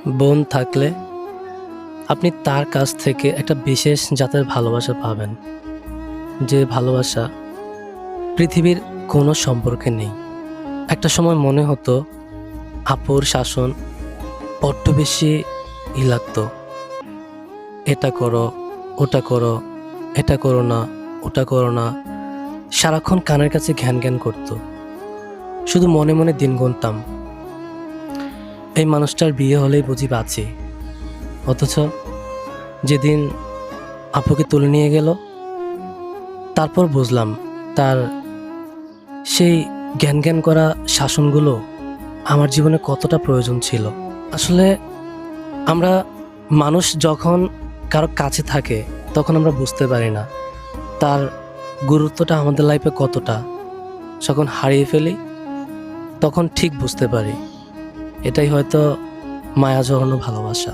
বোন থাকলে আপনি তার কাছ থেকে একটা বিশেষ জাতের ভালোবাসা পাবেন, যে ভালোবাসা পৃথিবীর কোনো সম্পর্কে নেই। একটা সময় মনে হতো আপুর শাসন বড্ড বেশি লাগতো। এটা করো, ওটা করো, এটা করো না, ওটা করো না, সারাক্ষণ কানের কাছে ঘ্যান ঘ্যান করতো। শুধু মনে মনে দিন গুনতাম, এই মানুষটার বিয়ে হলেই বুঝি বাঁচি। অথচ যেদিন আপুকে তুলে নিয়ে গেল, তারপর বুঝলাম তার সেই জ্ঞান জ্ঞান করা শাসনগুলো আমার জীবনে কতটা প্রয়োজন ছিল। আসলে আমরা মানুষ যখন কারো কাছে থাকে তখন আমরা বুঝতে পারি না তার গুরুত্বটা আমাদের লাইফে কতটা। যখন হারিয়ে ফেলি তখন ঠিক বুঝতে পারি। এটাই হয়তো মায়া জড়ানো ভালোবাসা।